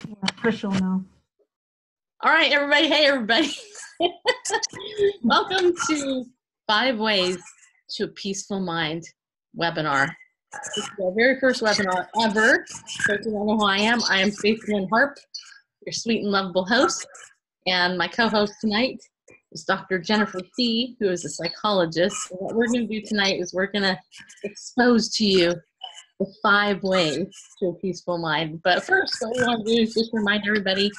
Yeah, Chris will know. All right, everybody. Hey, everybody. Welcome to 5 Ways to a Peaceful Mind webinar. This is our very first webinar ever. So if you don't know who I am Stacy Lynn Harp, your sweet and lovable host. And my co-host tonight is Dr. Jennifer C., who is a psychologist. So what we're going to do tonight is we're going to expose to you the 5 ways to a peaceful mind. But first, what we want to do is just remind everybody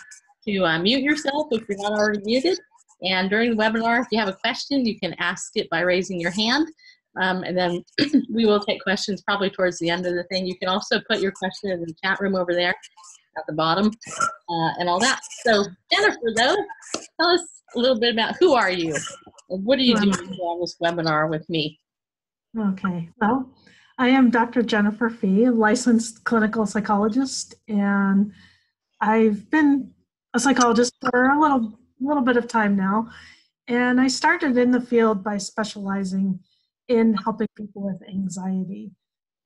to mute yourself if you're not already muted. And during the webinar, if you have a question, you can ask it by raising your hand. And then we will take questions probably towards the end of the thing. You can also put your question in the chat room over there at the bottom and all that. So Jennifer, though, tell us a little bit about who are you? And what are you doing on this webinar with me? Okay, well, I am Dr. Jennifer Fee, a licensed clinical psychologist, and I've been a psychologist for a little bit of time now. And I started in the field by specializing in helping people with anxiety.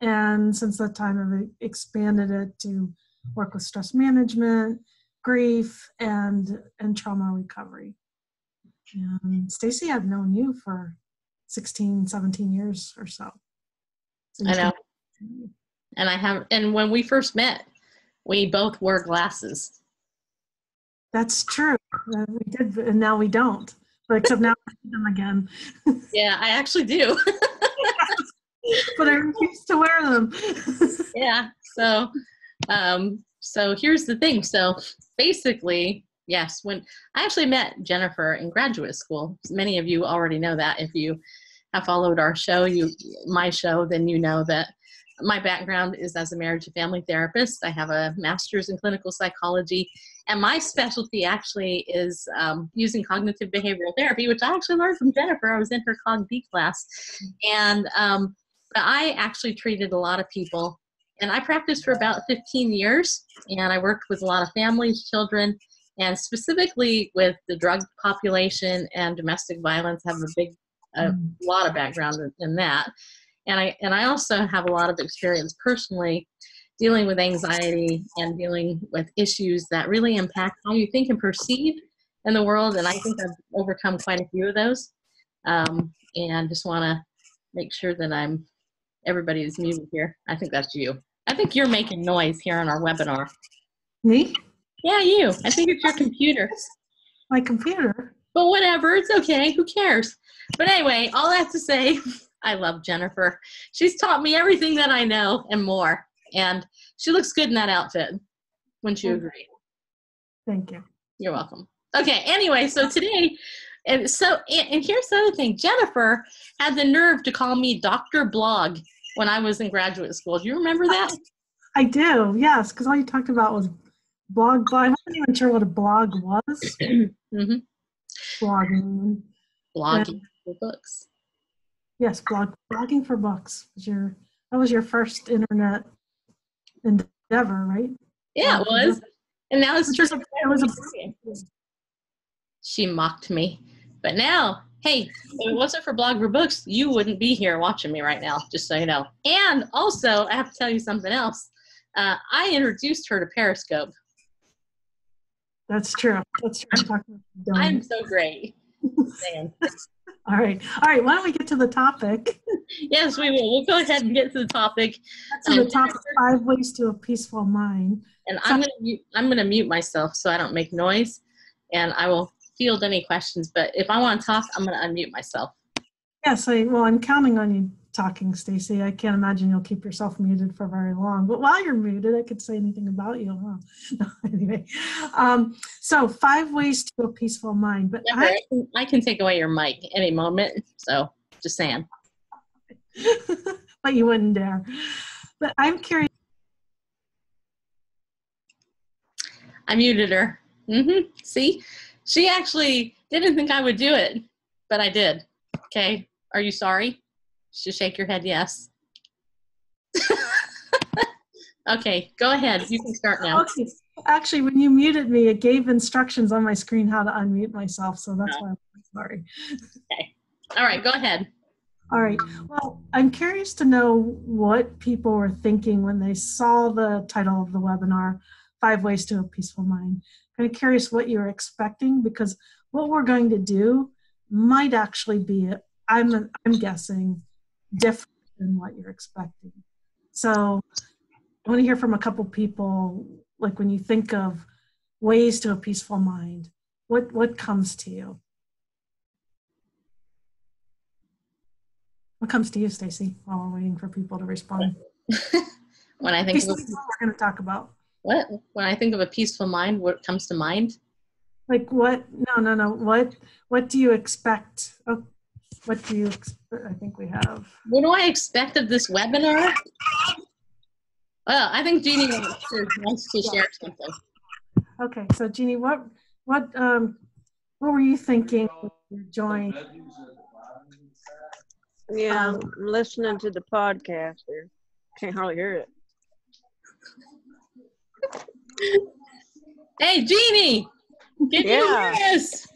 And since that time, I've expanded it to work with stress management, grief, and trauma recovery. And Stacy, I've known you for 16, 17 years or so. I know. And when we first met, we both wore glasses. That's true. We did, and now we don't. But except now I need them again. Yeah, I actually do. But I refuse to wear them. Yeah. So here's the thing. So basically, yes, when I actually met Jennifer in graduate school, many of you already know that. If you have followed our show, my show, then you know that my background is as a marriage and family therapist. I have a master's in clinical psychology, and my specialty actually is using cognitive behavioral therapy, which I actually learned from Jennifer. I was in her Cog B class, and but I actually treated a lot of people, and I practiced for about 15 years, and I worked with a lot of families, children, and specifically with the drug population and domestic violence. I have a lot of background in that. And I also have a lot of experience personally dealing with anxiety and dealing with issues that really impact how you think and perceive in the world. And I think I've overcome quite a few of those. And just want to make sure that everybody is muted here. I think that's you. I think you're making noise here on our webinar. Me? Yeah, you. I think it's your computer. My computer? But whatever, it's okay. Who cares? But anyway, all I have to say, I love Jennifer. She's taught me everything that I know and more. And she looks good in that outfit. Wouldn't you agree? Thank you. You're welcome. Okay, anyway, so today, and here's the other thing. Jennifer had the nerve to call me Dr. Blog when I was in graduate school. Do you remember that? I do, yes, because all you talked about was blog. I wasn't even sure what a blog was. Mm-hmm. Blogging for books. Yes, blogging for books. That was your first internet endeavor, right? Yeah, it was. And now it's just She mocked me. But now, hey, if it wasn't for Blog for Books, you wouldn't be here watching me right now, just so you know. And also, I have to tell you something else. I introduced her to Periscope. That's true. I'm so great. All right. Why don't we get to the topic? Yes, we will. We'll go ahead and get to the topic. The topic: 5 ways to a peaceful mind. And I'm gonna mute myself so I don't make noise, and I will field any questions. But if I want to talk, I'm gonna unmute myself. Yes. I'm counting on you talking, Stacy. I can't imagine you'll keep yourself muted for very long. But while you're muted, I could say anything about you. No, anyway, so 5 ways to a peaceful mind. But I can take away your mic any moment. So just saying. But you wouldn't dare. But I'm curious. I muted her. See, she actually didn't think I would do it, but I did. Okay. Are you sorry? Just shake your head yes. Okay, go ahead. You can start now. Okay. Actually, when you muted me, it gave instructions on my screen how to unmute myself, so that's why I'm sorry. Okay. All right, go ahead. All right. Well, I'm curious to know what people were thinking when they saw the title of the webinar, 5 Ways to a Peaceful Mind. Kind of curious what you're expecting, because what we're going to do might actually be, I'm guessing, different than what you're expecting. So I want to hear from a couple people, like when you think of ways to a peaceful mind, what comes to you? What comes to you, Stacy, while we're waiting for people to respond? When I think of what we're going to talk about. what? When I think of a peaceful mind, what comes to mind? Like what? No. What do you expect? Oh, what do you expect? I think we have. What do I expect of this webinar? Well, I think Jeannie wants to share something. Okay, so Jeannie, what were you thinking when you joined? Yeah, I'm listening to the podcast here. Can't hardly hear it. Hey, Jeannie, can you hear us?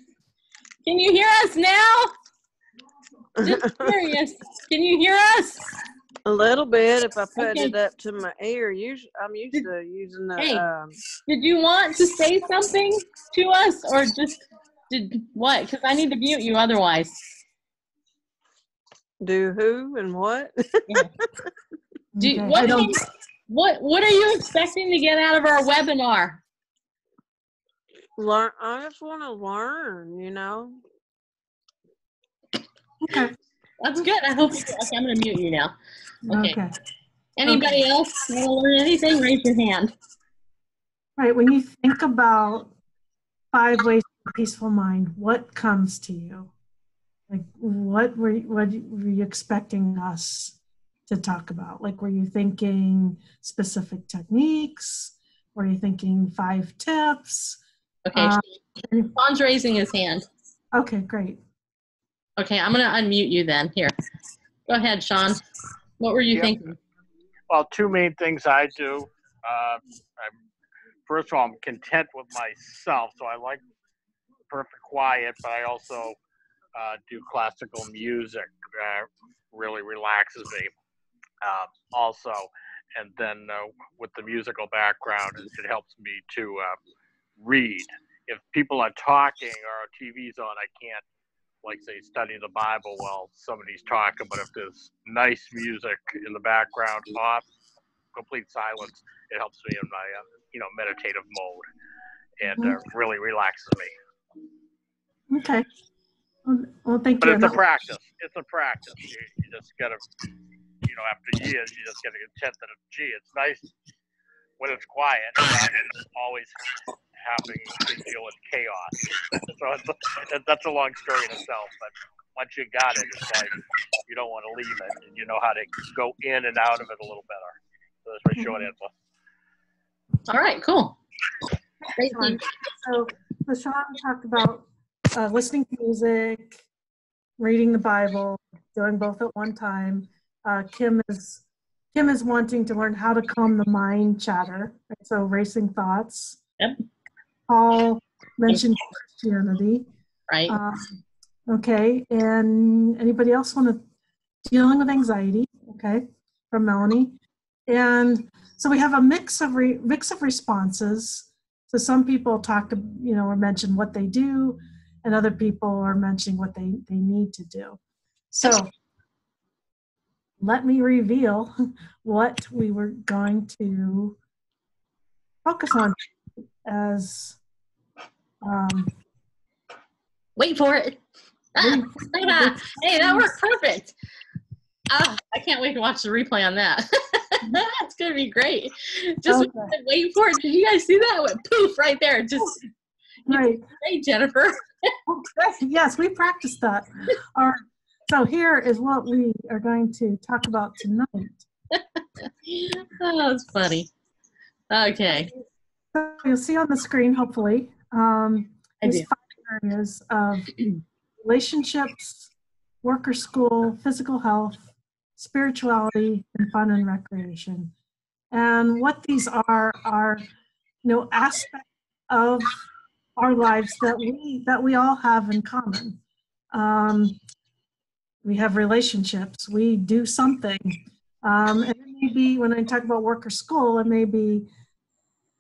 Can you hear us now? Just curious. Can you hear us? A little bit. If I put it up to my ear, I'm used to using the. Hey, did you want to say something to us, or just did what? Because I need to mute you otherwise. Do who and what? Yeah. Okay, what are you expecting to get out of our webinar? Learn. I just want to learn. You know. Okay. That's good. I hope. Okay, I'm going to mute you now. Okay. Anybody else want to learn anything? Raise your hand. Right. When you think about 5 Ways to a Peaceful Mind, what comes to you? Like, what were you expecting us to talk about? Like, were you thinking specific techniques? Were you thinking 5 tips? Okay. Sean's raising his hand. Okay, great. Okay, I'm going to unmute you then. Here. Go ahead, Sean. What were you thinking? Well, 2 main things I do. First of all, I'm content with myself, so I like perfect quiet, but I also do classical music. Really relaxes me. Also, and then with the musical background, it helps me to read. If people are talking or TV's on, I can't, like, say, study the Bible while somebody's talking, but if there's nice music in the background, off, complete silence, it helps me in my, meditative mode, and really relaxes me. Okay. Well, thank you. But it's a practice. You just gotta, after years, you just gotta get content that, it's nice when it's quiet, and always having to deal with chaos. So that's a long story in itself, but once you got it, it's like you don't want to leave it, and you know how to go in and out of it a little better. So that's my short answer. All right, cool. Great. So Sean talked about listening to music, reading the Bible, doing both at one time. Kim is wanting to learn how to calm the mind chatter, right? So racing thoughts. Yep. Paul mentioned Christianity. Right. Okay, and anybody else want to dealing with anxiety? Okay, from Melanie. And so we have a mix of responses. So some people talk to, or mention what they do, and other people are mentioning what they need to do. So let me reveal what we were going to focus on as wait for it. Hey, that worked perfect. I can't wait to watch the replay on that. That's gonna be great. Just wait for it. Did you guys see that? It went poof right there. Just right. Hey, Jennifer. Yes, we practiced that. All right. So here is what we are going to talk about tonight. Oh, that's funny. Okay. So you'll see on the screen, hopefully, these 5 areas of relationships, work or school, physical health, spirituality, and fun and recreation. And what these are aspects of our lives that we all have in common. We have relationships. We do something. And it may be, when I talk about work or school, it may be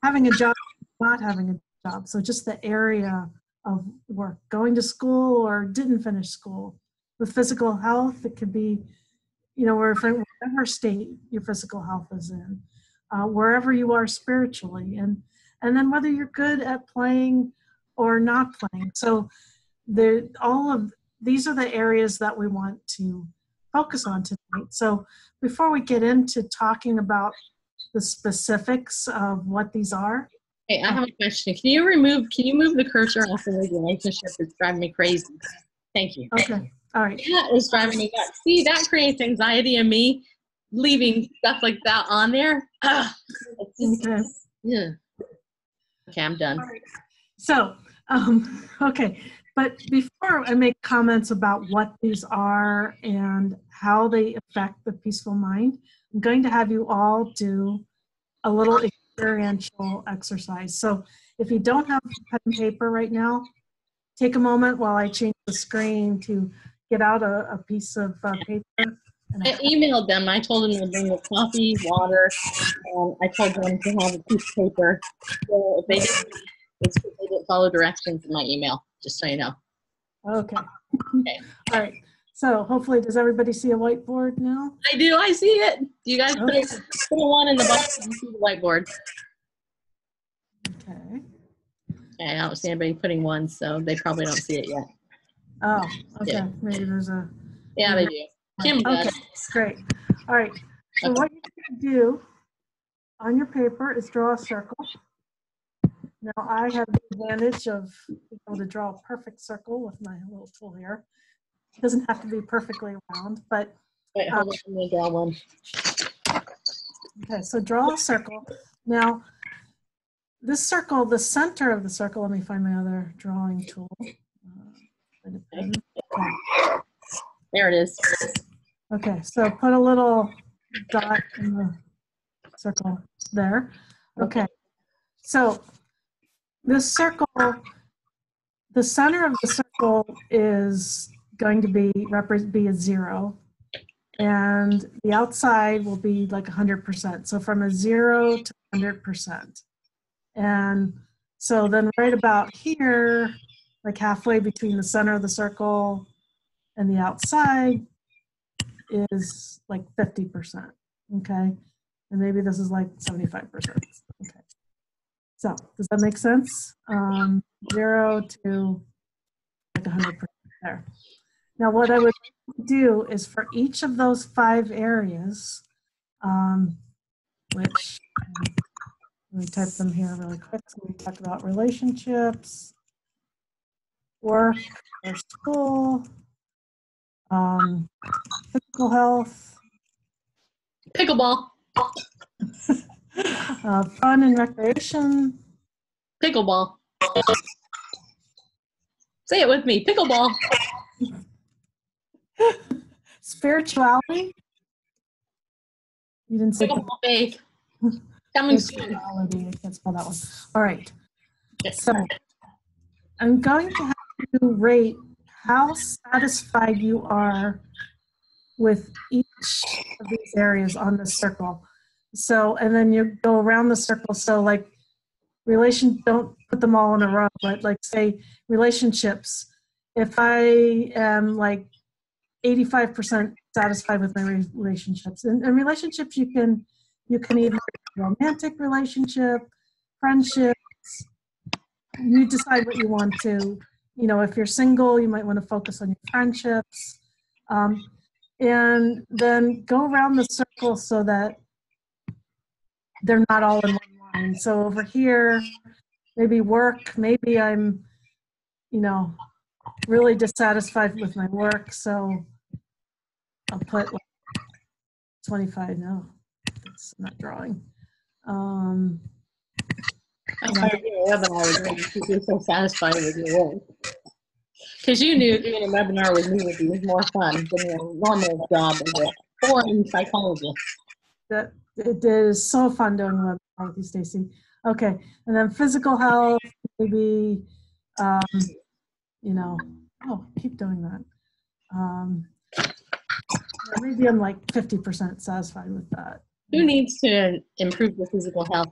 having a job, not having a job. So just the area of work, going to school or didn't finish school. With physical health, it could be, whatever state your physical health is in, wherever you are spiritually, and then whether you're good at playing or not playing. So all of these are the areas that we want to focus on tonight. So before we get into talking about the specifics of what these are. Hey, I have a question. Can you move the cursor off of the relationship? It's driving me crazy. Thank you. Okay. All right. That is driving me nuts. See, that creates anxiety in me, leaving stuff like that on there. Okay. Yeah. Okay, I'm done. All right. So, okay. But before I make comments about what these are and how they affect the peaceful mind, I'm going to have you all do a little experiential exercise. So if you don't have pen and paper right now, take a moment while I change the screen to get out a piece of paper. I emailed them. I told them to bring the coffee, water, and I told them to have a piece of paper. So if they didn't, it's because they didn't follow directions in my email, just so you know. Okay. All right. So hopefully, does everybody see a whiteboard now? I do. I see it. You guys put a one in the box and see the whiteboard. Okay. Okay, I don't see anybody putting one, so they probably don't see it yet. Oh, okay. Yeah. Maybe there's a... Yeah, they do. Kim does. Okay, great. All right. So what you can do on your paper is draw a circle. Now I have the advantage of being able to draw a perfect circle with my little tool here. It doesn't have to be perfectly round, but... Wait, hold on. Let me draw one. Okay, so draw a circle. Now, this circle, the center of the circle, let me find my other drawing tool. Okay. There it is. Okay, so put a little dot in the circle there. Okay, so this circle, the center of the circle is going to be a 0, and the outside will be like 100%. So from a 0 to 100%. And so then right about here, like halfway between the center of the circle and the outside is like 50%, okay? And maybe this is like 75%, okay? So does that make sense? 0 to like 100% there. Now what I would do is for each of those 5 areas, which, let me type them here really quick. So we talk about relationships, work or school, physical health, Pickleball. Fun and recreation. Pickleball. Say it with me. Pickleball. Spirituality. You didn't say Pickleball faith. Coming soon. spirituality. I can't spell that one. All right. Yes. So I'm going to have you rate how satisfied you are with each of these areas on the circle. So, and then you go around the circle. So like don't put them all in a row, but like say relationships. If I am like 85% satisfied with my relationships, and relationships you can either romantic relationship, friendships, you decide what you want to, if you're single, you might want to focus on your friendships. And then go around the circle so that they're not all in one line. So over here, maybe work, maybe I'm, really dissatisfied with my work. So I'll put like 25. No, it's not drawing. I'm sorry, you're so satisfied with your work. Because you knew doing a webinar with me would be more fun than your normal job as a foreign psychologist. It is so fun doing a webinar with you, Stacy. Okay, and then physical health, maybe, keep doing that. Maybe I'm like 50% satisfied with that. Who needs to improve their physical health?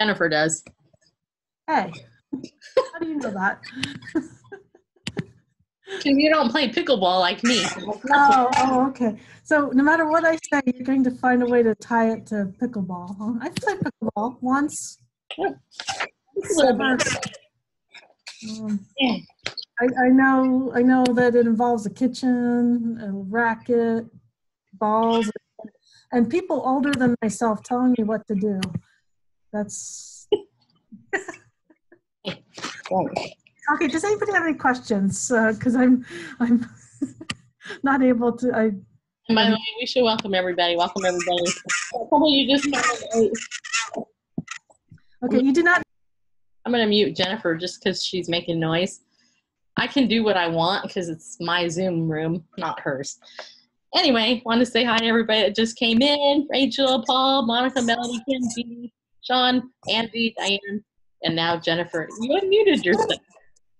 Jennifer does. Hey, how do you know that? Because you don't play pickleball like me. Oh, okay. So no matter what I say, you're going to find a way to tie it to pickleball. Huh? I played pickleball once. Yeah. I know that it involves a kitchen, a racket, balls, and people older than myself telling me what to do. That's okay. Does anybody have any questions? Because I'm not able to. And by the way, we should welcome everybody. Welcome everybody. Probably you just. Okay, you do not. I'm gonna mute Jennifer just because she's making noise. I can do what I want because it's my Zoom room, not hers. Anyway, want to say hi to everybody that just came in. Rachel, Paul, Monica, Melody, Kim, Jeannie, Sean, Andy, Diane, and now Jennifer. You unmuted yourself.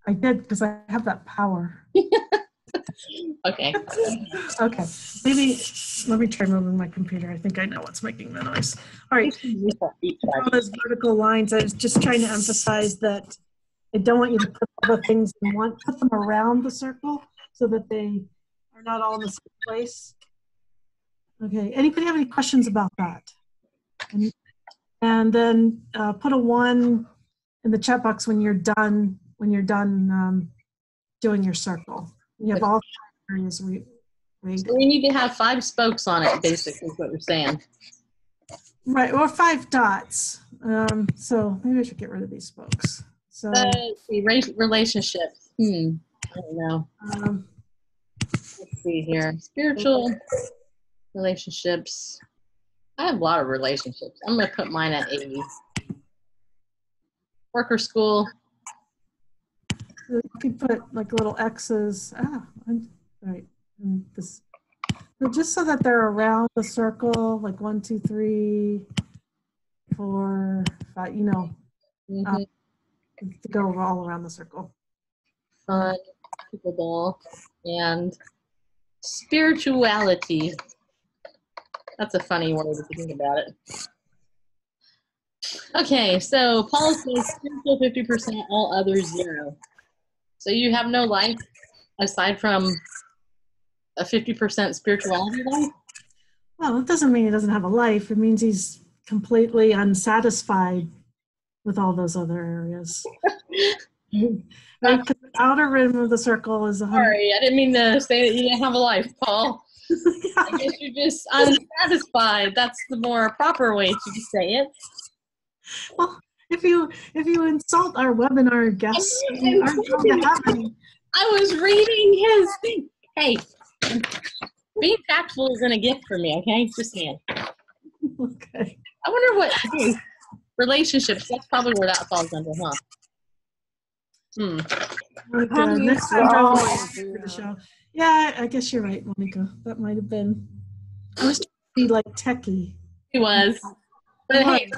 I did because I have that power. Okay. Okay. Maybe let me try moving my computer. I think I know what's making the noise. All right. All those vertical lines, I was just trying to emphasize that I don't want you to put all the things in one, put them around the circle so that they are not all in the same place. Okay. Anybody have any questions about that? And then put a 1 in the chat box when you're done. Doing your circle. You have all areas rated. So we need to have 5 spokes on it, basically, is what you're saying. Right, or 5 dots. So maybe I should get rid of these spokes. So relationships. I don't know. Let's see here. Spiritual relationships. I have a lot of relationships. I'm going to put mine at 80. Worker school. You could put like little X's. Right. This, so just so that they're around the circle, like 1, 2, 3, 4, 5. You know, to go all around the circle. Fun, pickleball, and spirituality. That's a funny word if you think about it. Okay, so Paul says spiritual 50%, all others 0. So you have no life aside from a 50% spirituality life? Well, it doesn't mean he doesn't have a life. It means he's completely unsatisfied with all those other areas. Right? Because the outer rim of the circle is 100. Sorry, I didn't mean to say that you didn't have a life, Paul. I guess you're just unsatisfied. That's the more proper way to say it. Well, if you insult our webinar guests, you aren't going to have any. I was reading his thing. Hey, being tactful isn't a gift for me, okay? Just saying. Okay. I wonder what relationships. That's probably where that falls under, huh? Next time, draw for the show. Yeah, I guess you're right, Monica. That might have been. I was trying to be like techie. He was. But hey,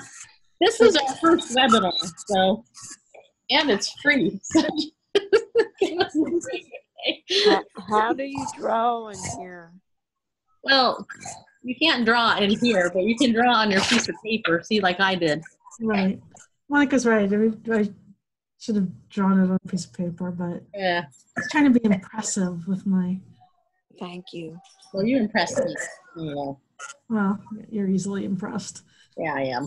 this is our first webinar, so, and it's free. So How do you draw in here? Well, you can't draw in here, but you can draw on your piece of paper. See, like I did. Right. Monica's right. I should have drawn it on a piece of paper, but yeah, I was trying to be impressive with my. Thank you. Well, you impressed me. Yeah. Well, you're easily impressed. Yeah, I am.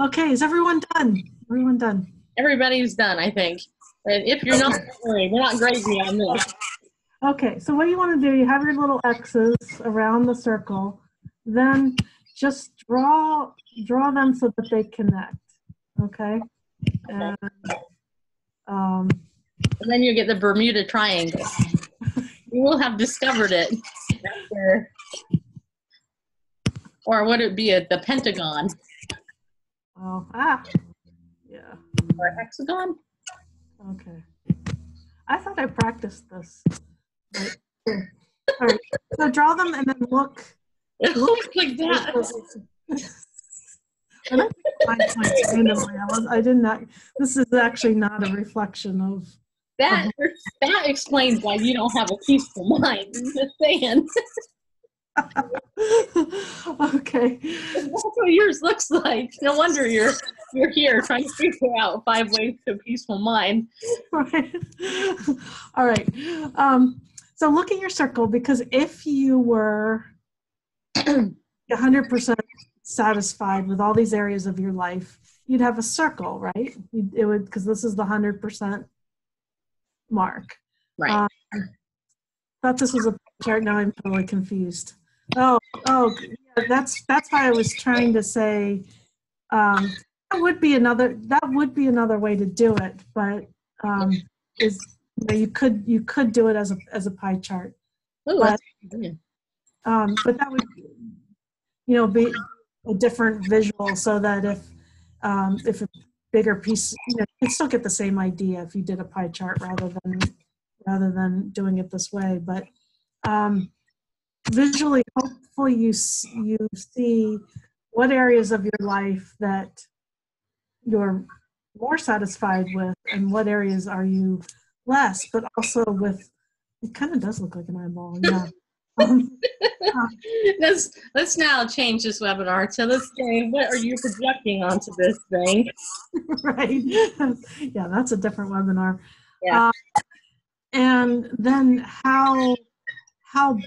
Okay, is everyone done? Everyone done? Everybody's done, I think. And if you're not, don't worry, we're not grading on this. Okay, so what you want to do, you have your little X's around the circle, then just draw them so that they connect. Okay? And then you get the Bermuda Triangle. You will have discovered it. Or would it be the Pentagon? Oh, yeah. Or a hexagon? Okay. I thought I practiced this. Right. All right. So draw them and then look. It looks like that. I don't think mine points randomly. I did not. This is actually not a reflection of. That explains why you don't have a peaceful mind. I'm just saying. Okay. That's what yours looks like. No wonder you're here trying to figure out 5 ways to a peaceful mind. Right. All right. So look at your circle, because if you were 100% satisfied with all these areas of your life, you'd have a circle, right? It would, because this is the 100% mark. Right. Thought this was a chart. Now I'm totally confused. Oh, yeah, that's why I was trying to say that would be another way to do it, but is you could do it as a pie chart, Oh, but that's but that would be a different visual, so that if a bigger piece, you could still get the same idea if you did a pie chart rather than doing it this way. But visually, hopefully you see what areas of your life that you're more satisfied with and what areas are you less, but also with, it kind of does look like an eyeball, yeah. Let's now change this webinar. So let's say, what are you projecting onto this thing? Right. Yeah, that's a different webinar. Yeah. And then how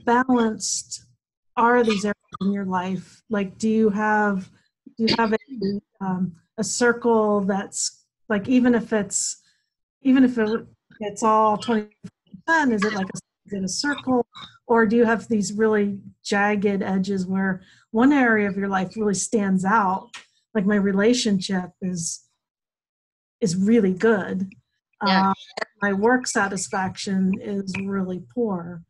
balanced are these areas in your life? Like, do you have a circle that's like, even if it's all 20%, is it a circle, or do you have these really jagged edges where one area of your life really stands out? Like, my relationship is really good. Yeah. My work satisfaction is really poor.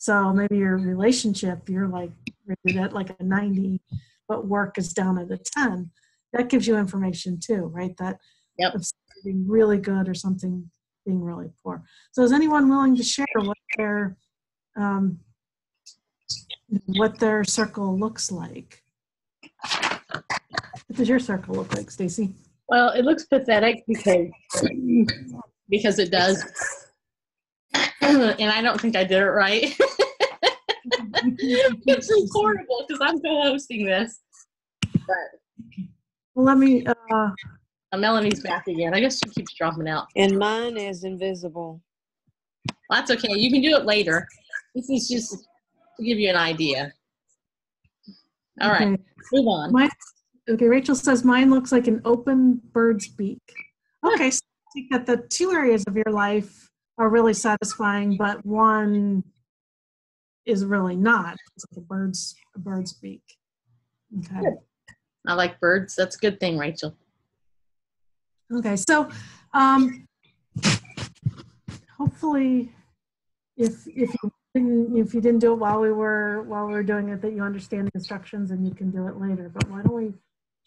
So maybe your relationship, you're like rated at like a 90, but work is down at a 10. That gives you information too, right? That Yep. of something being really good or something being really poor. So is anyone willing to share what their circle looks like? What does your circle look like, Stacy? Well, it looks pathetic because it does. And I don't think I did it right. This is horrible because I'm co-hosting this. But Well, let me. Melanie's back again. I guess she keeps dropping out. And mine is invisible. Well, that's okay. You can do it later. This is just to give you an idea. All right, move on. Okay, Rachel says mine looks like an open bird's beak. Okay, so I think that the 2 areas of your life are really satisfying, but one is really not. It's like a bird's beak. Okay. Good. I like birds. That's a good thing, Rachel. Okay, so hopefully, if you didn't do it while we were doing it, that you understand the instructions and you can do it later. But why don't we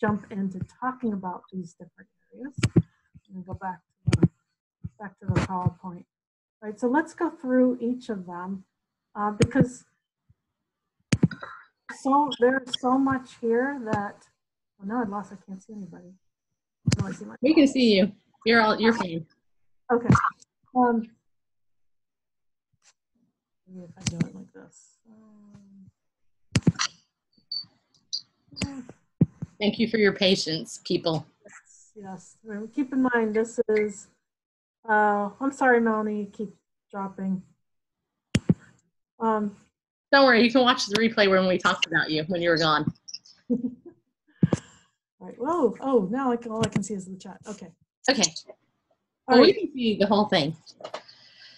jump into talking about these different areas and go back to the PowerPoint. Right, so let's go through each of them because there's so much here that, oh no, I can't see anybody. No, I see my We can see you. You're fine. Okay. Maybe if I do it like this. Thank you for your patience, people. Yes. Keep in mind, this is, I'm sorry, Melanie, you keep dropping. Don't worry, you can watch the replay when we talked about you when you were gone. All right. Whoa. Oh, now all I can see is the chat. Okay. Okay. All Well, right. we can see the whole thing.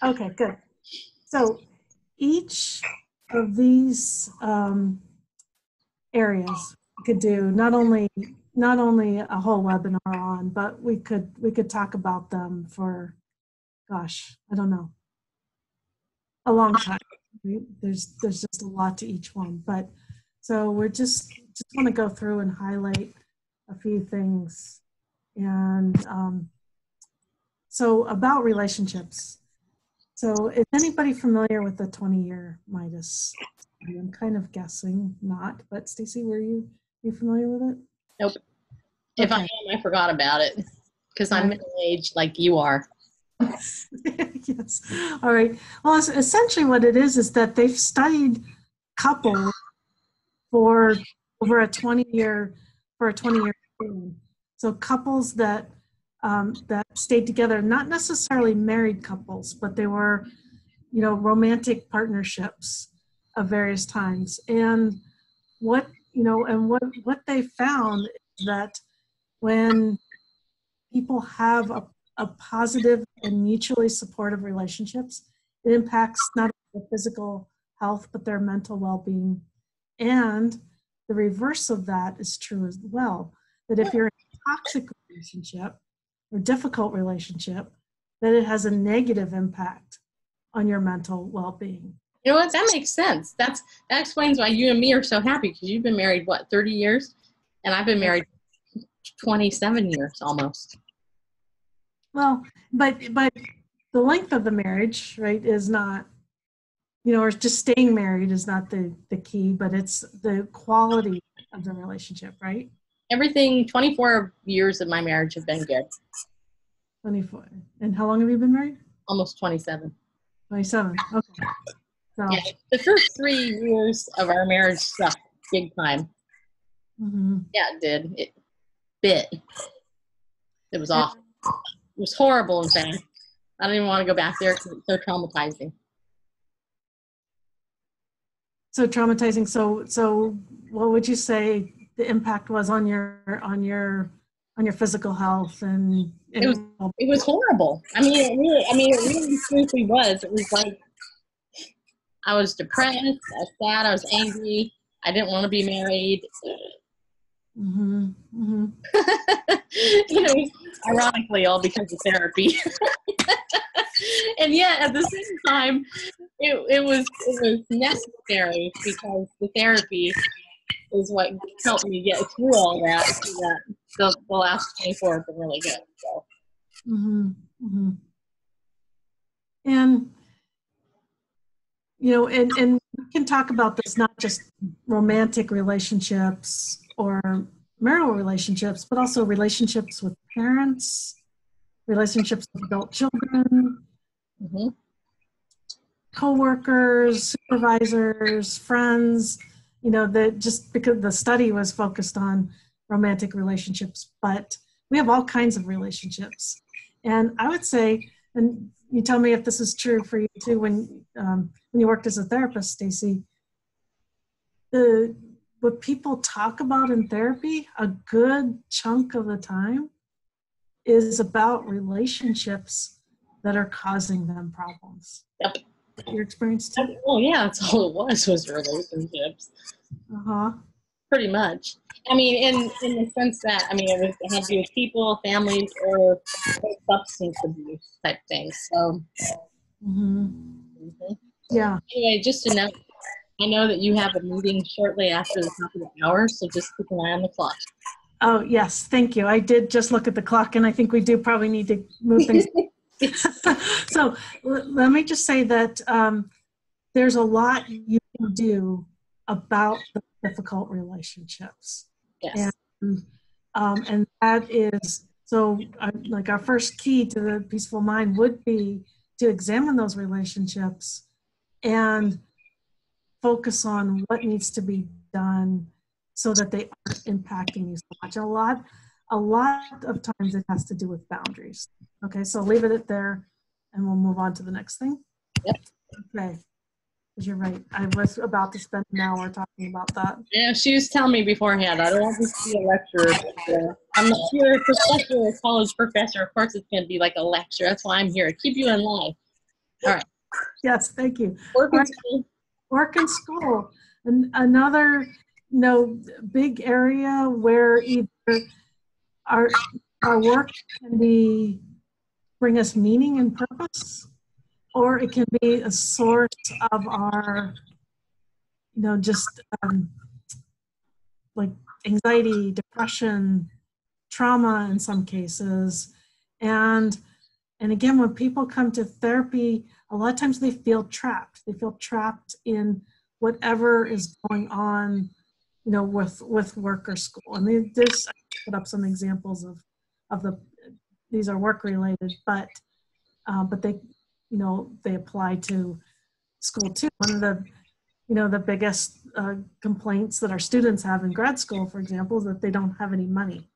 Okay, good. So each of these areas we could do not only a whole webinar on, but we could talk about them for, gosh, I don't know, a long time. Right? There's just a lot to each one, but so we're just want to go through and highlight a few things. And so about relationships. So is anybody familiar with the 20-year Midas? I'm kind of guessing not, but Stacy, were you familiar with it? Nope. If I am, I forgot about it because I'm middle-aged like you are. Yes. All right. Well, essentially what it is that they've studied couples for over a 20-year period. So couples that that stayed together, not necessarily married couples, but they were, romantic partnerships of various times. And what they found is that when people have a positive and mutually supportive relationships, it impacts not only their physical health, but their mental well-being. And the reverse of that is true as well, that if you're in a toxic relationship or difficult relationship, that it has a negative impact on your mental well-being. You know what? That makes sense. That explains why you and me are so happy, because you've been married, 30 years? And I've been married 27 years almost. Well, but the length of the marriage, right, is not, or just staying married is not the key, but it's the quality of the relationship, right? Everything, 24 years of my marriage have been good. 24. And how long have you been married? Almost 27. 27. Okay. So, yeah, the first 3 years of our marriage sucked big time. Mm-hmm. Yeah, it did. It bit. It was awful. It was horrible, in fact. I don't even want to go back there because it's so traumatizing. So traumatizing. So what would you say the impact was on your physical health and it was horrible. It really seriously was. It was like I was depressed, I was sad, I was angry, I didn't want to be married. Mm-hmm. Mm-hmm. Ironically, all because of therapy. And yet, at the same time, it was necessary, because the therapy is what helped me get through all that. So that the last 24 have been really good. So. Mm-hmm. Mm-hmm. And and we can talk about this, not just romantic relationships or marital relationships, but also relationships with parents, relationships with adult children, Mm-hmm. co-workers, supervisors, friends, that just because the study was focused on romantic relationships, but we have all kinds of relationships. And I would say, and you tell me if this is true for you too, when you worked as a therapist, Stacy, what people talk about in therapy, a good chunk of the time, is about relationships that are causing them problems. Yep. Your experience too? Oh yeah, that's all it was relationships. Uh-huh. Pretty much. In the sense that, it had to do with people, families, or substance abuse type things. So. Mm-hmm. Mm-hmm. Yeah. Anyway, just to note, I know that you have a meeting shortly after the top of the hour, so just keep an eye on the clock. Oh, yes. Thank you. I did just look at the clock, and I think we do probably need to move things. So let me just say that there's a lot you can do about the difficult relationships. Yes. And that is, so like our first key to the peaceful mind would be to examine those relationships and focus on what needs to be done so that they aren't impacting you so much. A lot of times it has to do with boundaries. Okay, so leave it at there and we'll move on to the next thing. Yep. Okay, because you're right. I was about to spend an hour talking about that. Yeah, she was telling me beforehand, I don't want this to be a lecture. But, I'm a pure professor, a college professor. Of course it's going to be like a lecture. That's why I'm here, to keep you in line. All right. Yes, thank you. Work in school. And another big area where either our work can bring us meaning and purpose, or it can be a source of our just like anxiety, depression, trauma in some cases. And again, when people come to therapy, a lot of times they feel trapped. They feel trapped in whatever is going on, with work or school. And I put up some examples of these are work related, but they, they apply to school too. One of the the biggest complaints that our students have in grad school, for example, is that they don't have any money,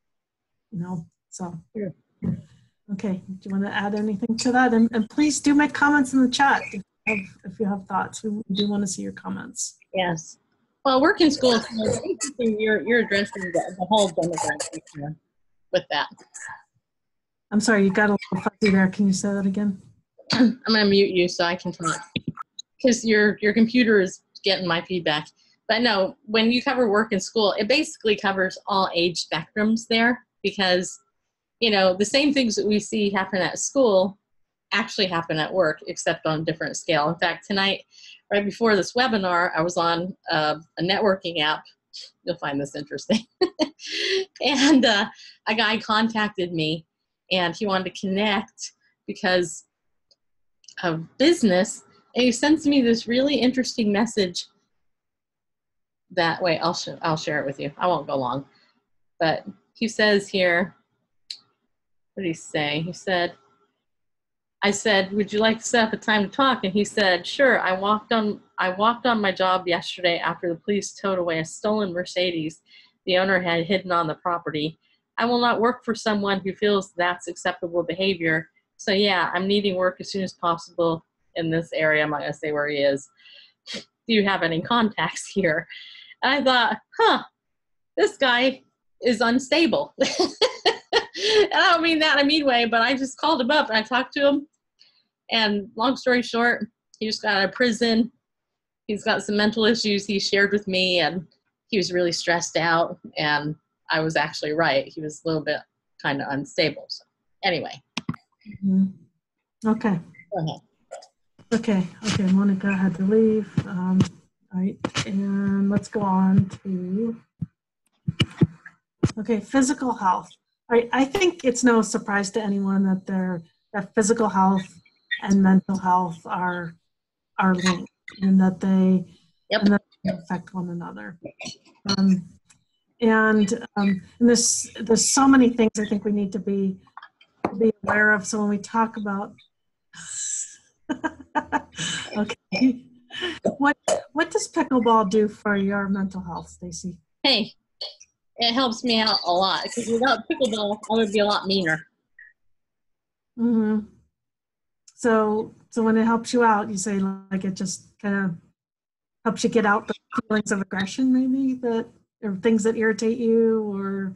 so. Yeah. Okay, do you want to add anything to that? And please do make comments in the chat if you have thoughts. We do want to see your comments. Yes. Well, work in schools, you're addressing the whole demographic here with that. I'm sorry, you got a little fuzzy there. Can you say that again? I'm going to mute you so I can talk, because your computer is getting my feedback. But no, when you cover work in school, it basically covers all age spectrums there, because the same things that we see happen at school actually happen at work, except on a different scale. In fact, tonight, right before this webinar, I was on a networking app. You'll find this interesting. And a guy contacted me, and he wanted to connect because of business. And he sends me this really interesting message that, wait, I'll share it with you. I won't go long. But he says here, what did he say? He said, I said, would you like to set up a time to talk? And he said, sure. I walked on my job yesterday after the police towed away a stolen Mercedes the owner had hidden on the property. I will not work for someone who feels that's acceptable behavior. So yeah, I'm needing work as soon as possible in this area. I'm not gonna say where he is. Do you have any contacts here? And I thought, this guy is unstable. And I don't mean that in a mean way, but I just called him up and I talked to him. And long story short, he just got out of prison. He's got some mental issues he shared with me, and he was really stressed out. And I was actually right. He was a little bit kind of unstable. So anyway. Mm-hmm. Okay. Go ahead. Okay. Monica had to leave. All right. And let's go on to, physical health. I think it's no surprise to anyone that physical health and mental health are linked, and that they affect one another. And there's so many things I think we need to be aware of. So when we talk about, okay, what does pickleball do for your mental health, Stacy? Hey, it helps me out a lot, because without pickleball, I would be a lot meaner. Mm-hmm. So when it helps you out, you say like it just kind of helps you get out the feelings of aggression, maybe, or things that irritate you, or.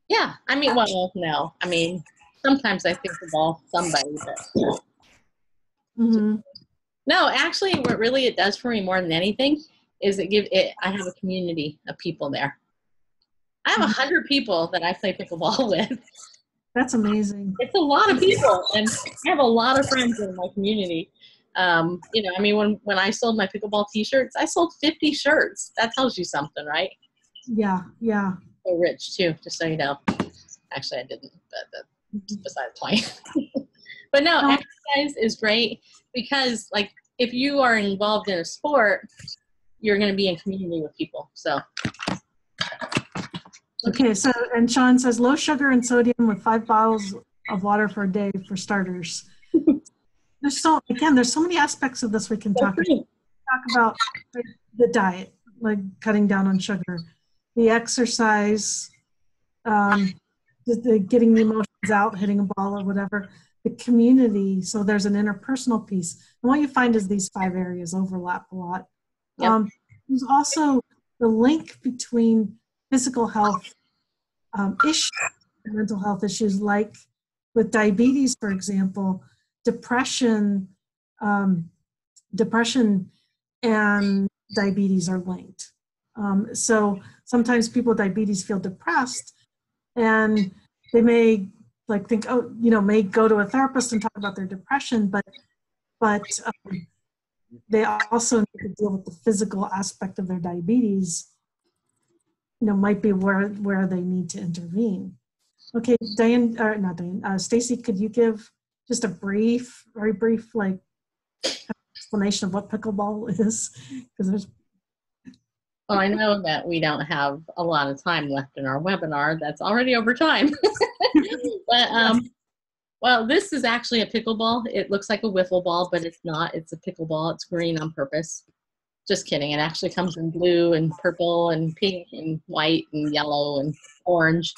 Yeah, I mean, well, no. I mean, sometimes I think about somebody, but Mm-hmm. no, actually, what really it does for me more than anything is I have a community of people there. I have 100 people that I play pickleball with. That's amazing. It's a lot of people, and I have a lot of friends in my community. I mean, when I sold my pickleball t-shirts, I sold 50 shirts. That tells you something, right? Yeah. So rich too, just so you know. Actually, I didn't, but that's beside the point. But no, exercise is great, because like if you are involved in a sport, you're going to be in community with people. So. Okay, so, and Sean says low sugar and sodium with 5 bottles of water per day for starters. There's so many aspects of this we can talk about. The diet, like cutting down on sugar, the exercise, the getting the emotions out, hitting a ball or whatever, the community. So there's an interpersonal piece. And what you find is these 5 areas overlap a lot. Yep. There's also the link between physical health issues and mental health issues, like with diabetes, for example, depression and diabetes are linked. So sometimes people with diabetes feel depressed, and they may think, may go to a therapist and talk about their depression, but they also need to deal with the physical aspect of their diabetes. Might be where they need to intervene. Okay, Stacy, could you give just a very brief, explanation of what pickleball is? Because there's. Well, I know that we don't have a lot of time left in our webinar. That's already over time. But well, this is actually a pickleball. It looks like a wiffle ball, but it's not. It's a pickleball. It's green on purpose. Just kidding. It actually comes in blue and purple and pink and white and yellow and orange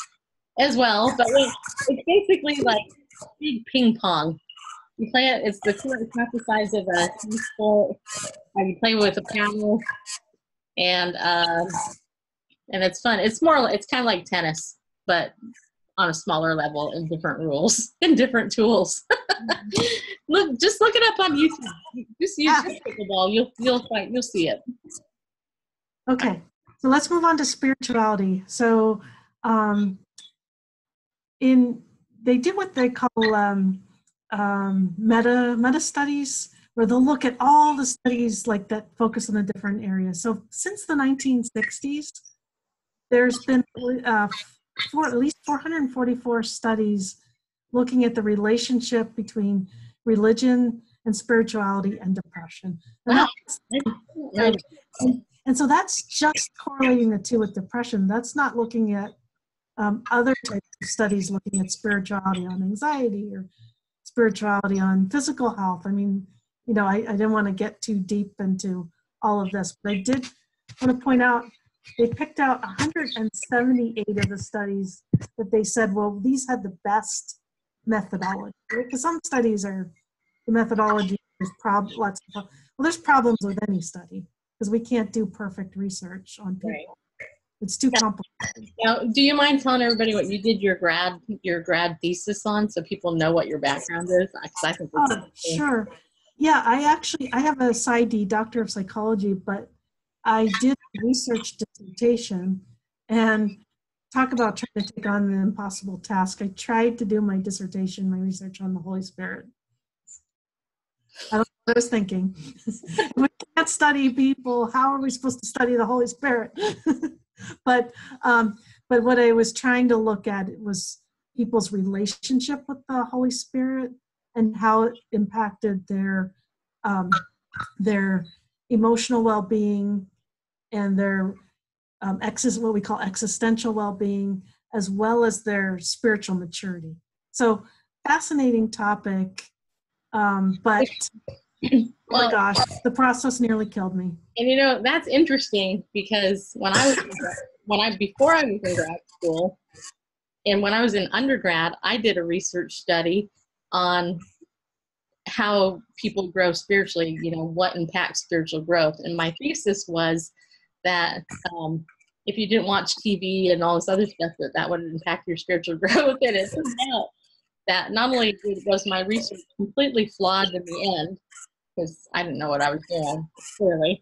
as well. But it's basically like big ping pong. You play it. It's not the size of a tennis ball. You play with a paddle, and it's fun. It's kind of like tennis, but on a smaller level and different rules and different tools. Just look it up on YouTube. Just use pickleball. You'll see it. Okay, so let's move on to spirituality. So, they did what they call meta studies, where they'll look at all the studies like that focus on a different area. So since the 1960s, there's been at least 444 studies looking at the relationship between religion and spirituality and depression. And, Wow. and so that's just correlating the two with depression. That's not looking at other types of studies looking at spirituality on anxiety or spirituality on physical health. I mean, I didn't want to get too deep into all of this, but I did want to point out they picked out 178 of the studies that they said, well, these had the best methodology. Because some studies the methodology, there's there's problems with any study because we can't do perfect research on people. Right. It's too complicated. Now, do you mind telling everybody what you did your grad thesis on, so people know what your background is? I think sure. Yeah, I have a PsyD, Doctor of Psychology, but I did a research dissertation, and talk about trying to take on an impossible task. I tried to do my research on the Holy Spirit. I don't know what I was thinking. We can't study people. How are we supposed to study the Holy Spirit? But what I was trying to look at was people's relationship with the Holy Spirit and how it impacted their emotional well-being and their what we call existential well-being, as well as their spiritual maturity. So fascinating topic, but oh my gosh, the process nearly killed me. And that's interesting because before I was in grad school, and when I was in undergrad, I did a research study on how people grow spiritually, what impacts spiritual growth. And my thesis was that if you didn't watch TV and all this other stuff, that would impact your spiritual growth. And it turned out that not only was my research completely flawed in the end, because I didn't know what I was doing, clearly,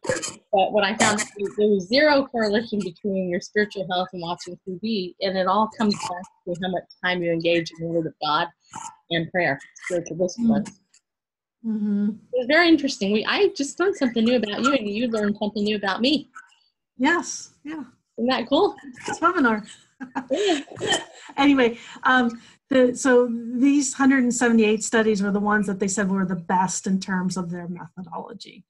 but what I found, there was zero correlation between your spiritual health and watching TV, and it all comes back to how much time you engage in the Word of God and prayer, spiritual disciplines. Mm-hmm. It was very interesting. I just learned something new about you, and you learned something new about me. Yes, yeah. Isn't that cool? It's webinar. Anyway, so these 178 studies were the ones that they said were the best in terms of their methodology.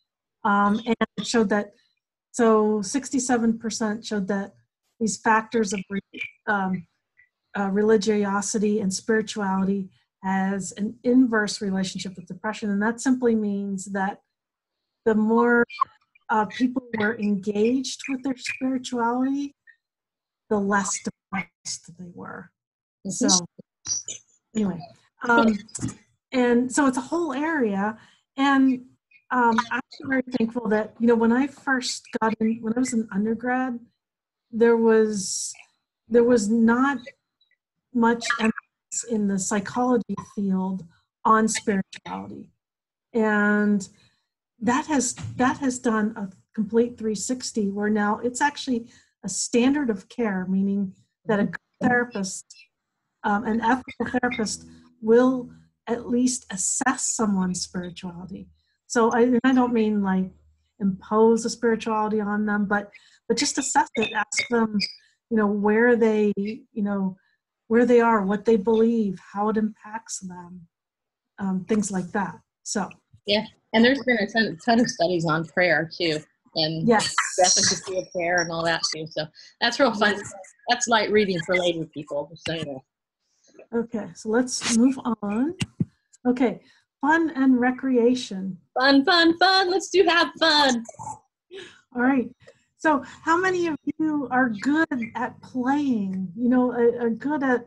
And it showed that, so 67% showed that these factors of religiosity and spirituality has an inverse relationship with depression. And that simply means that the more people were engaged with their spirituality, the less depressed they were. So anyway, and so it's a whole area. And I'm very thankful that, when I first when I was an undergrad, there was not much emphasis in the psychology field on spirituality. And that has done a complete 360, where now it's actually a standard of care, meaning that a good therapist, an ethical therapist, will at least assess someone's spirituality. So I don't mean like impose a spirituality on them, but just assess it, ask them, where they are, what they believe, how it impacts them, things like that. So yeah, and there's been a ton of studies on prayer too, and yes, the efficacy of prayer and all that too. So that's real fun. That's light reading for lady people. So Okay, so let's move on. Okay, fun and recreation. Fun. Let's have fun. All right. So how many of you are good at playing? Are good at,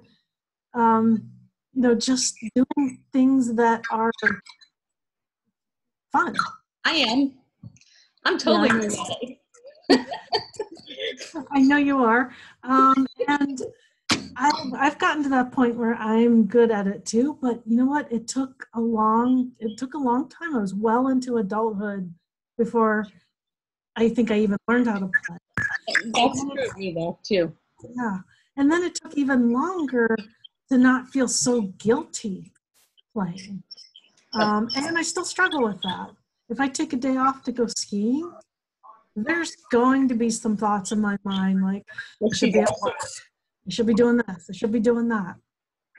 just doing things that are fun? I am. I'm Yeah, totally I good know, at it. I know you are. And I've gotten to that point where I'm good at it too, but you know what? It took a long time. I was well into adulthood before I think I even learned how to play. That's true of me though, too. Yeah. And then it took even longer to not feel so guilty playing. And I still struggle with that. If I take a day off to go skiing, there's going to be some thoughts in my mind like, I What should she be at does. work. I should be doing this. I should be doing that.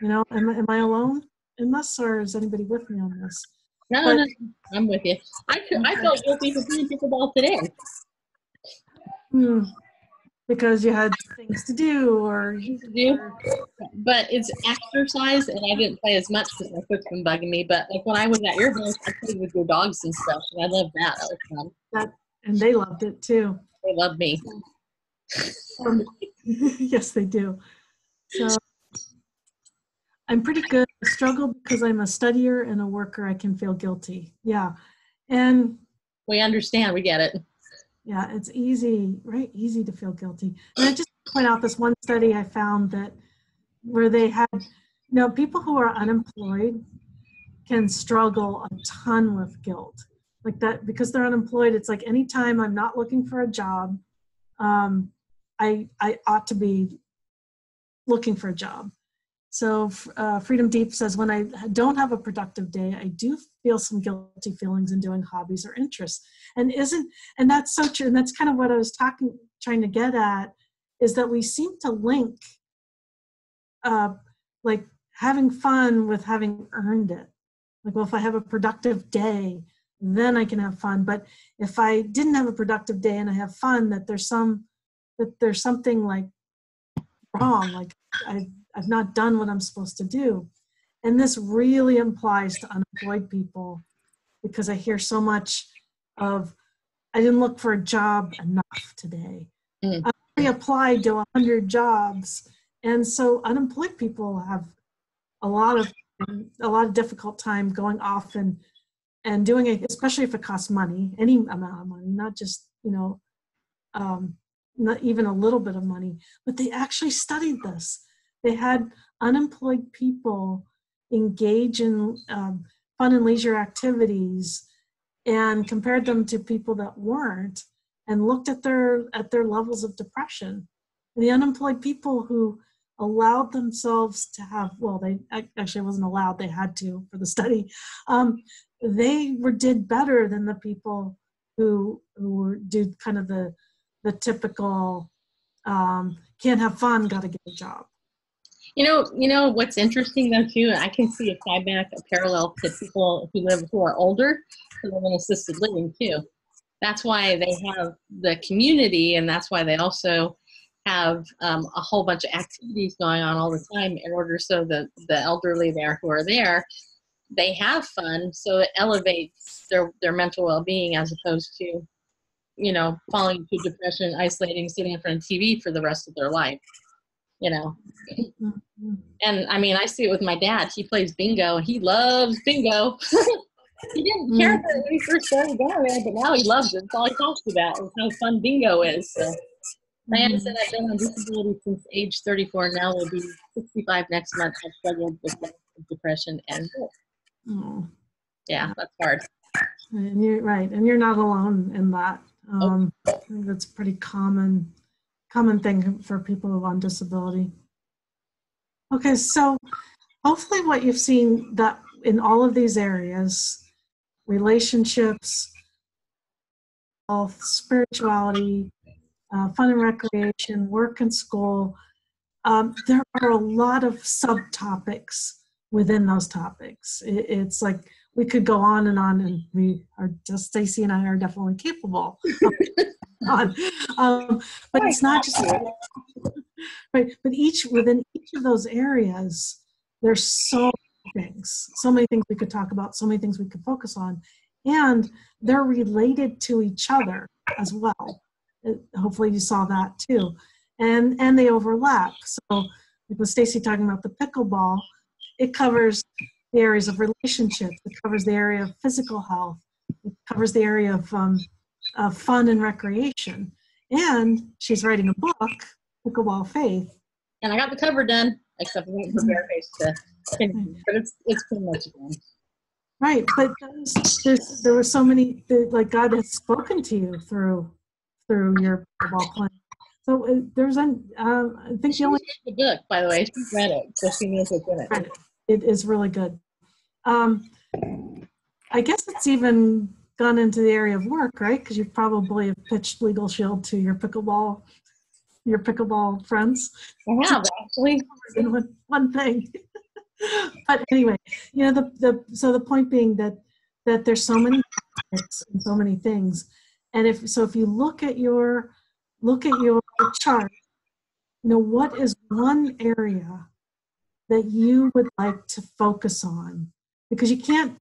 Am I alone in this, or is anybody with me on this? No, But no, I'm with you. I okay. felt guilty for playing pickleball today. Because you had things to do, or To do, but it's exercise, and I didn't play as much because my foot's been bugging me. But like when I was at your house, I played with your dogs and stuff, and I loved that. That was fun. and they loved it too. They loved me. Yes, they do. So I'm pretty good. I struggle because I'm a studier and a worker. I can feel guilty. Yeah. And We understand. We get it. yeah, it's easy, right? Easy to feel guilty. And I just point out this one study I found that where they had, people who are unemployed can struggle a ton with guilt. Like that, because they're unemployed, it's like anytime I'm not looking for a job, I ought to be looking for a job. So Freedom Deep says, when I don't have a productive day, I do feel some guilty feelings in doing hobbies or interests. And that's so true. And that's kind of what I was trying to get at, is that we seem to link like having fun with having earned it. Like, well, if I have a productive day, then I can have fun. But if I didn't have a productive day and I have fun, that there's something like wrong. Like I've not done what I'm supposed to do. And this really applies to unemployed people, because I hear so much of, I didn't look for a job enough today. I only applied to 100 jobs. And so unemployed people have a lot of difficult time going off and doing it, especially if it costs money, any amount of money, not just, not even a little bit of money. But they actually studied this. They had unemployed people engage in fun and leisure activities and compared them to people that weren't, and looked at their levels of depression. And the unemployed people who allowed themselves to have, well, they actually wasn't allowed, they had to for the study, did better than the people who did kind of the typical can't have fun, got to get a job. You know what's interesting though too. I can see a tie back, a parallel to people who are older, who live in assisted living too. That's why they have the community, and that's why they also have a whole bunch of activities going on all the time in order so that the elderly there who are there, they have fun, so it elevates their mental well-being as opposed to, falling into depression, isolating, sitting in front of TV for the rest of their life, Mm-hmm. And I mean, I see it with my dad. He plays bingo. He loves bingo. He didn't care about it when he first started going there, but now he loves it. It's all he talks about is how fun bingo is. So, Diane said I've been on disability since age 34. Now will be 65 next month. I've struggled with depression and yeah, that's hard. And you're right, and you're not alone in that. I think that's a pretty common thing for people on disability. Okay, so hopefully what you've seen that in all of these areas, relationships, health, spirituality, fun and recreation, work and school, there are a lot of subtopics within those topics. It's like we could go on, and we are just, Stacy and I are definitely capable of but it's not just right. But within each of those areas, there's so many things we could talk about, so many things we could focus on. and they're related to each other as well. Hopefully you saw that too. And they overlap. So like with Stacy talking about the pickleball, it covers the areas of relationships, it covers the area of physical health, it covers the area of fun and recreation. And she's writing a book, Pickleball Faith. And I got the cover done, except for waiting for Bareface to finish, but it's pretty much done. Right, but there were so many, like God has spoken to you through your pickleball plan. So there's I think She the only read the book, by the way. She read it, so she knows what's in it. it is really good. I guess it's even gone into the area of work, right? Because you probably have pitched Legal Shield to your pickleball friends. I have, actually. In one thing. But anyway, you know, the point being that there's so many topics and so many things, and if you look at your chart, you know, what is one area that you would like to focus on? Because you can't,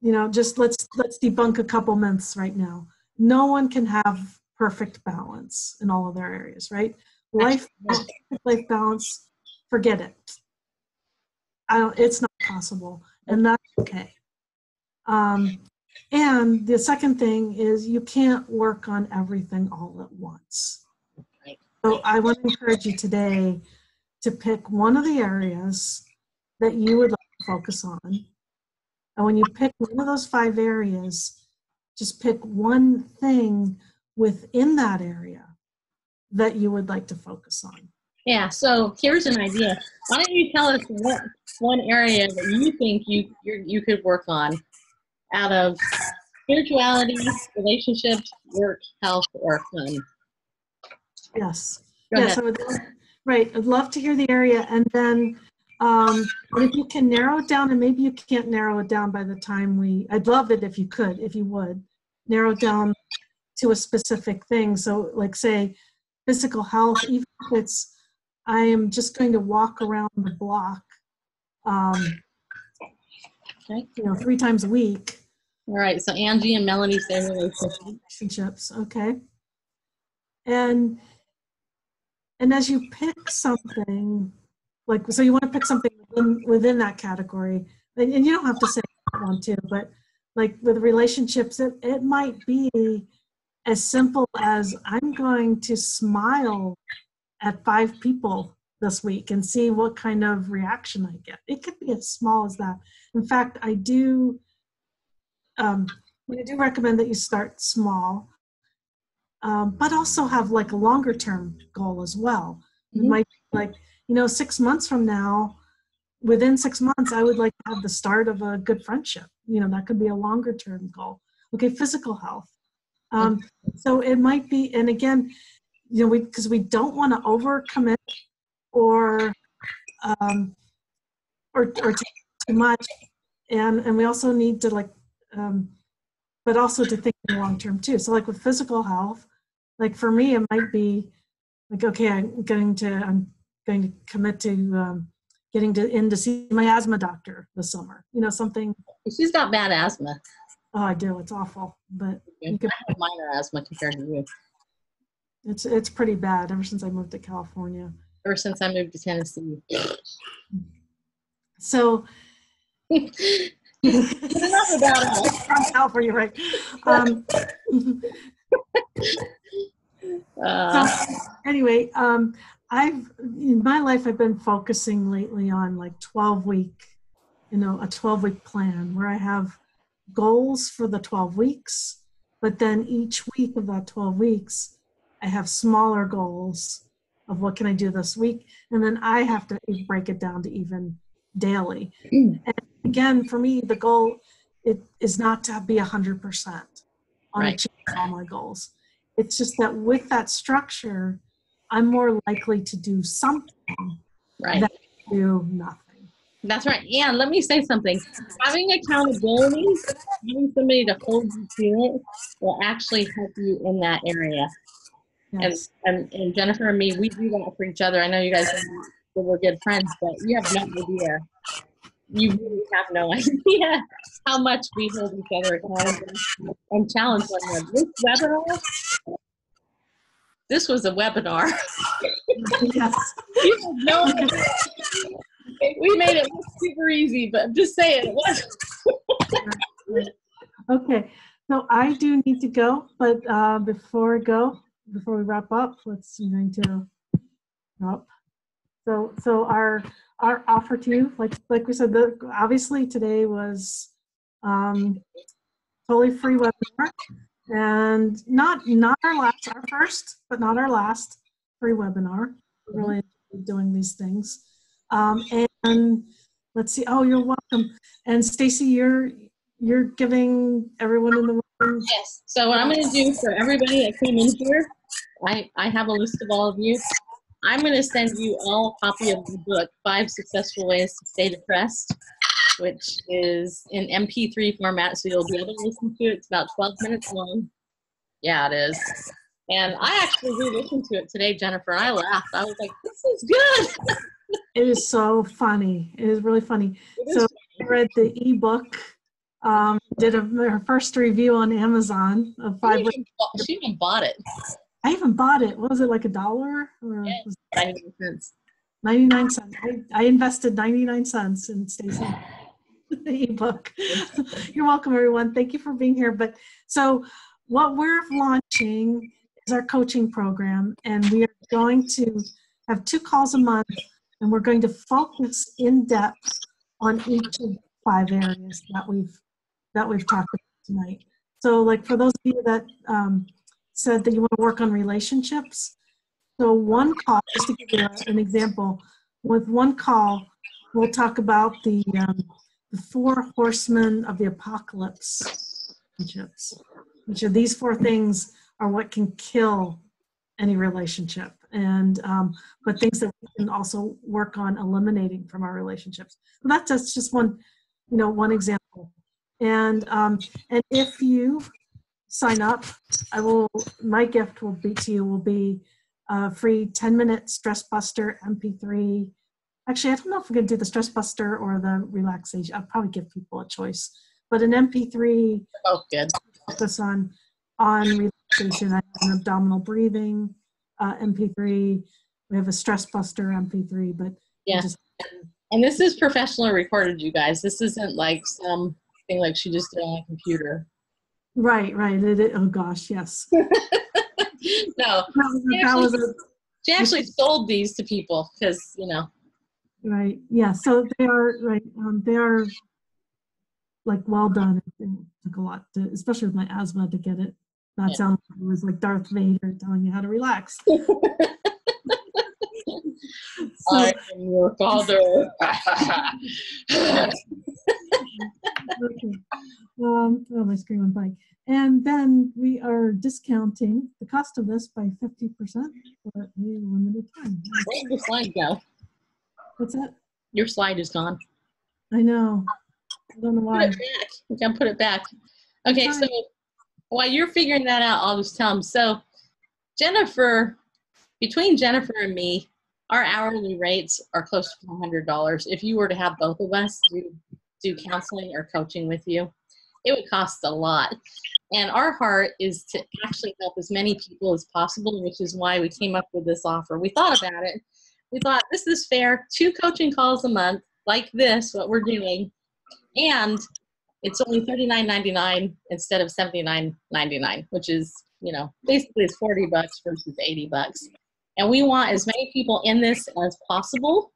you know, just let's debunk a couple myths right now. No one can have perfect balance in all of their areas, right? Life balance, forget it. It's not possible, and that's okay. And the second thing is you can't work on everything all at once. Right. So I want to encourage you today to pick one of the areas that you would like to focus on. And when you pick one of those 5 areas, just pick one thing within that area that you would like to focus on. Yeah, so here's an idea. Why don't you tell us what one area that you think you could work on out of spirituality, relationships, work, health, or fun? Yes. Go yes, ahead. Right. I'd love to hear the area, and then if you can narrow it down, and maybe you can't narrow it down by the time I'd love it if you could, if you would, narrow it down to a specific thing. So like say physical health, even if I am just going to walk around the block, Okay. you know, 3 times a week. All right, so Angie and Melanie say Relationships, okay. And as you pick something, like, so you want to pick something within that category, and you don't have to say that one too, but like with relationships, it might be as simple as I'm going to smile at 5 people this week and see what kind of reaction I get. It could be as small as that. In fact, I do recommend that you start small, but also have like a longer term goal as well. Mm-hmm. It might be like, you know, 6 months from now, within 6 months, I would like to have the start of a good friendship. You know, that could be a longer term goal. Okay, physical health. So it might be, and again, you know, because we don't want to overcommit or take too much, and we also need to like, but also to think in the long term too. So like with physical health, like for me, it might be like, okay, I'm going to commit to getting in to see my asthma doctor this summer. You know, something. She's got bad asthma. Oh, I do. It's awful, but you can have minor asthma compared to you. It's pretty bad ever since I moved to California. Ever since I moved to Tennessee. So enough about us. From California, right? So anyway, in my life I've been focusing lately on like 12-week, you know, a 12-week plan where I have goals for the 12 weeks, but then each week of that 12 weeks, I have smaller goals of what can I do this week, and then I have to break it down to even daily. And again, for me, the goal is not to be 100% on achieving all my goals. It's just that with that structure, I'm more likely to do something than do nothing. That's right. And let me say something. Having accountability, having somebody to hold you to it, will actually help you in that area. Yes. And Jennifer and me, we do that for each other. I know you guys we're good friends, but you have no idea you really have no idea how much we hold each other accountable and challenge one another. This webinar, this was a webinar. Yes. You have no idea. We made it look super easy, but I'm just saying it was. Okay, so I do need to go, but before we wrap up, let's going to up. So our offer to you, like we said, obviously today was totally free webinar, and not our first, but not our last free webinar. We're really doing these things, and let's see. Oh, you're welcome. And Stacy, you're giving everyone in the room. Yes. So what I'm going to do for everybody that came in here, I have a list of all of you. I'm going to send you all a copy of the book, 5 Successful Ways to Stay Depressed, which is in MP3 format, so you'll be able to listen to it. It's about 12 minutes long. Yeah, it is. And I actually re-listened to it today, Jennifer, and I laughed. I was like, this is good. It is so funny. It is really funny. So I read the ebook, did her first review on Amazon of 5 ways. She even bought it. I even bought it. What was it, like $1? Or Yeah, 99 cents. 99 cents. I invested 99 cents in Stacy the ebook. You're welcome, everyone. Thank you for being here. But so what we're launching is our coaching program, and we are going to have 2 calls a month, and we're going to focus in depth on each of the 5 areas that we've talked about tonight. So, like, for those of you that said that you want to work on relationships, so one call, just to give you an example, with one call, we'll talk about the 4 horsemen of the apocalypse relationships, which are these 4 things are what can kill any relationship, and but things that we can also work on eliminating from our relationships. So that's just one example. And if you sign up, my gift will be a free 10-minute stress buster MP3. Actually, I don't know if we're going to do the stress buster or the relaxation. I'll probably give people a choice, but an MP3 good. focus on relaxation. I have an abdominal breathing MP3. We have a stress buster MP3, but yeah. And this is professionally recorded, you guys. This isn't like something like she just did on a computer. Right. Oh gosh, yes. No, she actually sold these to people because, Right. Yeah. So they are right. They are like well done. It took a lot especially with my asthma, to get it not sound like it was like Darth Vader telling you how to relax. I am your father. Okay. My screen went blank. And then we are discounting the cost of this by 50% for a limited time. Where did your slide go? What's that? Your slide is gone. I know. I don't know why. Put it back. You can put it back. Okay, so while you're figuring that out, I'll just tell them. So between Jennifer and me, our hourly rates are close to $100. If you were to have both of us do counseling or coaching with you, it would cost a lot. And our heart is to actually help as many people as possible, which is why we came up with this offer. We thought about it. We thought, this is fair. 2 coaching calls a month, like this, what we're doing. And it's only $39.99 instead of $79.99, which is, basically it's $40 versus $80. And we want as many people in this as possible.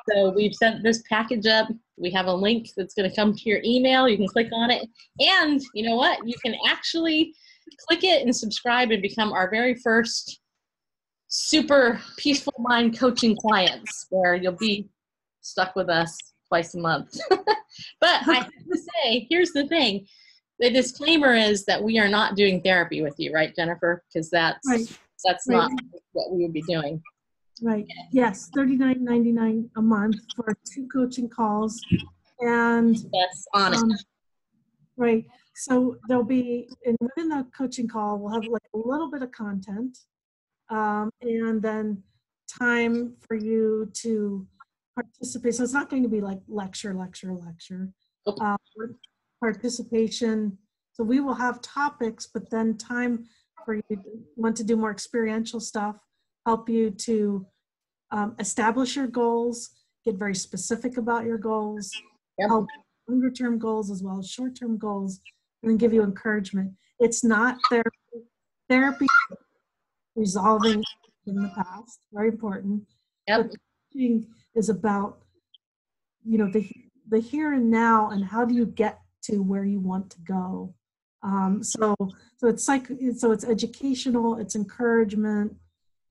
So we've set this package up. We have a link that's going to come to your email. You can click on it. And you know what? You can actually click it and subscribe and become our very first super peaceful mind coaching clients, where you'll be stuck with us twice a month. But I have to say, here's the thing. The disclaimer is that we are not doing therapy with you, right, Jennifer? Because that's not what we would be doing. Right. Yes, $39.99 a month for 2 coaching calls, and that's honest. Right. So there'll be within the coaching call, we'll have like a little bit of content, and then time for you to participate. So it's not going to be like lecture. Okay. Participation. So we will have topics, but then time for you to want to do more experiential stuff, help you to establish your goals, get very specific about your goals, Yep. help longer term goals as well as short term goals, and then give you encouragement. It's not therapy. Therapy resolving in the past, very important. Yep. But coaching is about, you know, the here and now, and how do you get to where you want to go. So it's like, so it's educational, it's encouragement,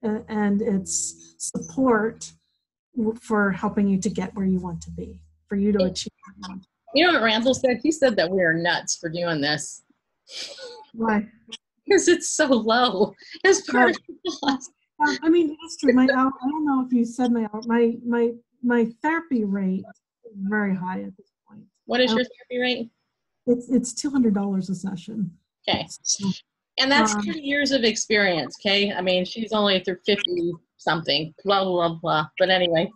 and it's support for helping you to get where you want to be, for you to achieve. You know what Randall said? He said that we are nuts for doing this. Why? Because it's so low. It's part of the cost. I mean, that's true. I don't know if you said my therapy rate is very high at this point. What is your therapy rate? It's $200 a session. Okay. And that's 2 years of experience, okay? I mean, she's only through 50 something, blah, blah, blah. But anyway.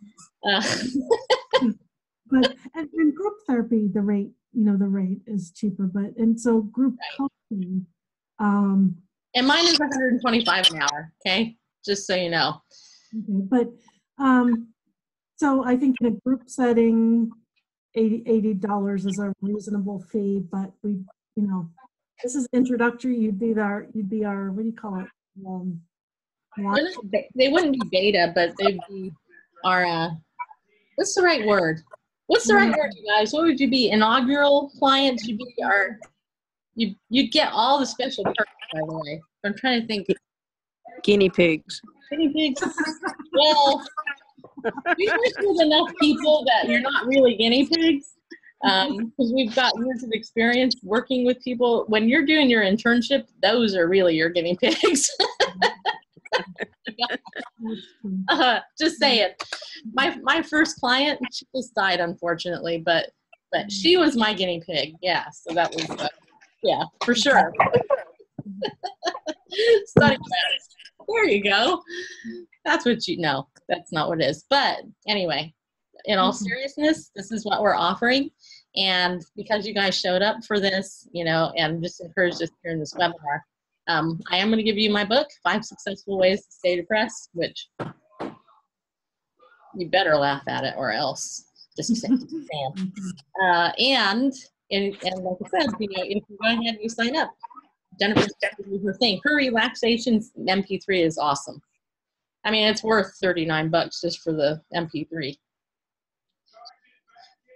But in group therapy, the rate is cheaper, and so group coaching. And mine is $125 an hour, okay? Just so you know. Okay, but so I think in a group setting, $80 is a reasonable fee, but we, this is introductory. You'd be our, what do you call it? They wouldn't be beta, but they'd be our, what's the right word? What's the right word, you guys? What would you be? Inaugural clients? You'd be our, you'd get all the special perks, by the way. I'm trying to think. Guinea pigs. Guinea pigs? Well, we work with enough people that you're not really guinea pigs, because we've got years of experience working with people. When you're doing your internship, those are really your guinea pigs. Just saying. My first client, she just died, unfortunately, but she was my guinea pig. Yeah, so that was yeah, for sure. Study matters. There you go. That's what you know. That's not what it is. But anyway, in all seriousness, this is what we're offering. And because you guys showed up for this, and just encouraged us here in this webinar, I am going to give you my book, 5 Successful Ways to Stay Depressed, which you better laugh at it or else. Just saying. And like I said, if you go ahead and you sign up, Jennifer's doing her thing. Her relaxation MP3 is awesome. I mean, it's worth $39 just for the MP3.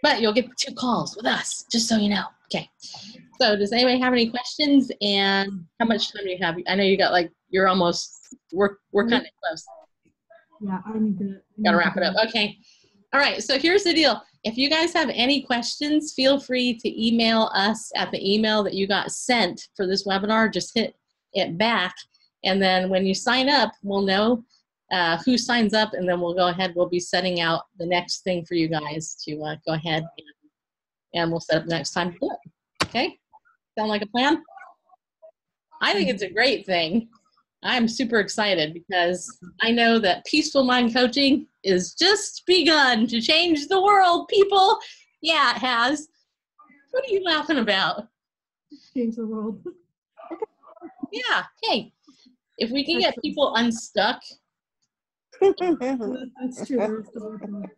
But you'll get 2 calls with us, just so you know. Okay. So does anybody have any questions? And how much time do you have? I know you got you're almost, we're kind of close. Yeah, I need to. Gotta wrap it up. Okay. All right. So here's the deal. If you guys have any questions, feel free to email us at the email that you got sent for this webinar. Just hit it back. And then when you sign up, we'll know who signs up, and then we'll go ahead. We'll be setting out the next thing for you guys to go ahead and we'll set up the next time to do it. Okay? Sound like a plan? I think it's a great thing. I'm super excited because I know that Peaceful Mind Coaching is just begun to change the world, people. Yeah, it has. What are you laughing about? Change the world. Yeah. Hey, if we can get people unstuck. That's true.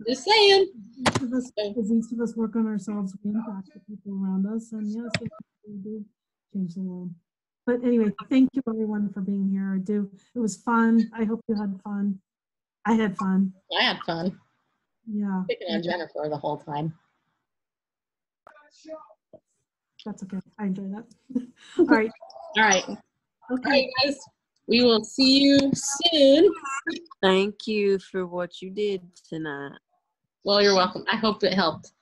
Just saying. As each of us work on ourselves, we impact the people around us. And yes, we do change the world. But anyway, thank you everyone for being here. It was fun. I hope you had fun. I had fun. I had fun. Yeah. Picking on Jennifer the whole time. That's okay. I enjoy that. All right. All right. Okay. All right, guys. We will see you soon. Thank you for what you did tonight. Well, you're welcome. I hope it helped.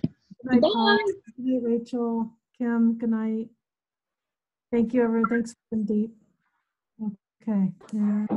Good night, Paul. Bye. Good night, Rachel. Kim, good night. Thank you, everyone. Thanks for being deep. Okay. Yeah.